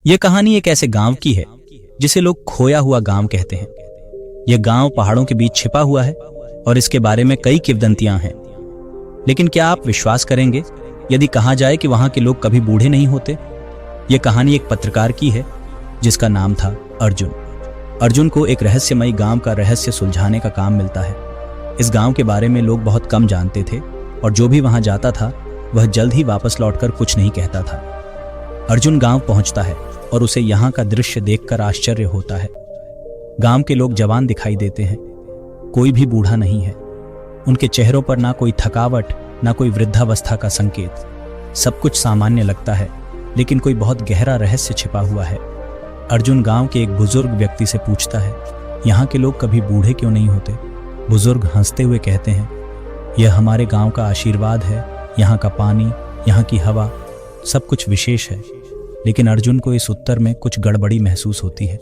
यह कहानी एक ऐसे गांव की है जिसे लोग खोया हुआ गांव कहते हैं। यह गांव पहाड़ों के बीच छिपा हुआ है और इसके बारे में कई किंवदंतियां हैं। लेकिन क्या आप विश्वास करेंगे यदि कहा जाए कि वहां के लोग कभी बूढ़े नहीं होते? यह कहानी एक पत्रकार की है जिसका नाम था अर्जुन। अर्जुन को एक रहस्यमयी गांव का रहस्य सुलझाने का काम मिलता है। इस गांव के बारे में लोग बहुत कम जानते थे और जो भी वहां जाता था वह जल्द ही वापस लौटकर कुछ नहीं कहता था। अर्जुन गांव पहुंचता है और उसे यहाँ का दृश्य देखकर आश्चर्य होता है। गांव के लोग जवान दिखाई देते हैं, कोई भी बूढ़ा नहीं है। उनके चेहरों पर ना कोई थकावट ना कोई वृद्धावस्था का संकेत। सब कुछ सामान्य लगता है, लेकिन कोई बहुत गहरा रहस्य छिपा हुआ है। अर्जुन गांव के एक बुजुर्ग व्यक्ति से पूछता है, यहाँ के लोग कभी बूढ़े क्यों नहीं होते? बुजुर्ग हंसते हुए कहते हैं, यह हमारे गांव का आशीर्वाद है। यहाँ का पानी, यहाँ की हवा, सब कुछ विशेष है। लेकिन अर्जुन को इस उत्तर में कुछ गड़बड़ी महसूस होती है।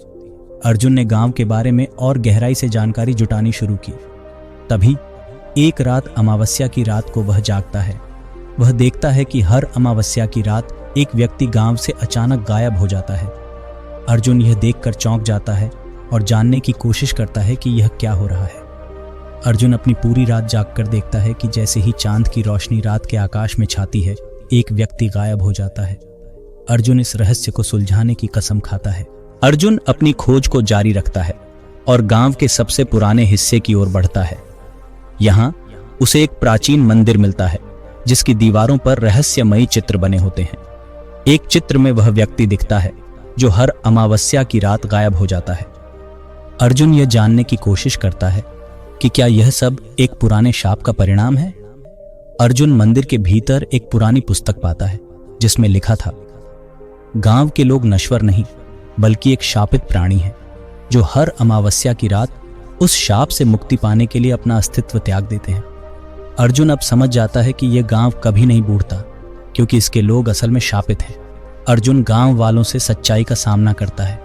अर्जुन ने गांव के बारे में और गहराई से जानकारी जुटानी शुरू की। तभी एक रात अमावस्या की रात को वह जागता है। वह देखता है कि हर अमावस्या की रात एक व्यक्ति गांव से अचानक गायब हो जाता है। अर्जुन यह देखकर चौंक जाता है और जानने की कोशिश करता है कि यह क्या हो रहा है। अर्जुन अपनी पूरी रात जागकर देखता है कि जैसे ही चांद की रोशनी रात के आकाश में छाती है, एक व्यक्ति गायब हो जाता है। अर्जुन इस रहस्य को सुलझाने की कसम खाता है। अर्जुन अपनी खोज को जारी रखता है और गांव के सबसे पुराने हिस्से की ओर बढ़ता है। यहाँ उसे एक प्राचीन मंदिर मिलता है जिसकी दीवारों पर रहस्यमयी चित्र बने होते हैं। एक चित्र में वह व्यक्ति दिखता है जो हर अमावस्या की रात गायब हो जाता है। अर्जुन यह जानने की कोशिश करता है कि क्या यह सब एक पुराने शाप का परिणाम है। अर्जुन मंदिर के भीतर एक पुरानी पुस्तक पाता है जिसमें लिखा था, गांव के लोग नश्वर नहीं बल्कि एक शापित प्राणी है जो हर अमावस्या की रात उस शाप से मुक्ति पाने के लिए अपना अस्तित्व त्याग देते हैं। अर्जुन अब समझ जाता है कि यह गांव कभी नहीं बूढ़ता क्योंकि इसके लोग असल में शापित हैं। अर्जुन गांव वालों से सच्चाई का सामना करता है।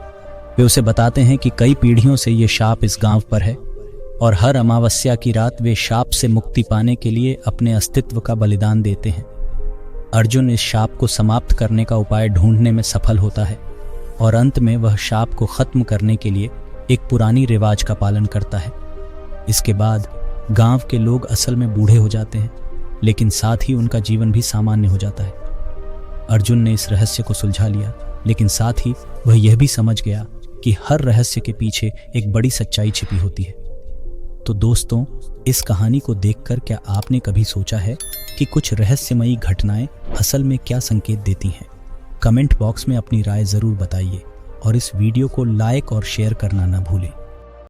वे उसे बताते हैं कि कई पीढ़ियों से यह शाप इस गांव पर है और हर अमावस्या की रात वे शाप से मुक्ति पाने के लिए अपने अस्तित्व का बलिदान देते हैं। अर्जुन इस शाप को समाप्त करने का उपाय ढूंढने में सफल होता है और अंत में वह शाप को खत्म करने के लिए एक पुरानी रिवाज का पालन करता है। इसके बाद गांव के लोग असल में बूढ़े हो जाते हैं, लेकिन साथ ही उनका जीवन भी सामान्य हो जाता है। अर्जुन ने इस रहस्य को सुलझा लिया, लेकिन साथ ही वह यह भी समझ गया कि हर रहस्य के पीछे एक बड़ी सच्चाई छिपी होती है। तो दोस्तों, इस कहानी को देखकर क्या आपने कभी सोचा है कि कुछ रहस्यमयी घटनाएं असल में क्या संकेत देती हैं? कमेंट बॉक्स में अपनी राय जरूर बताइए और इस वीडियो को लाइक और शेयर करना न भूलें।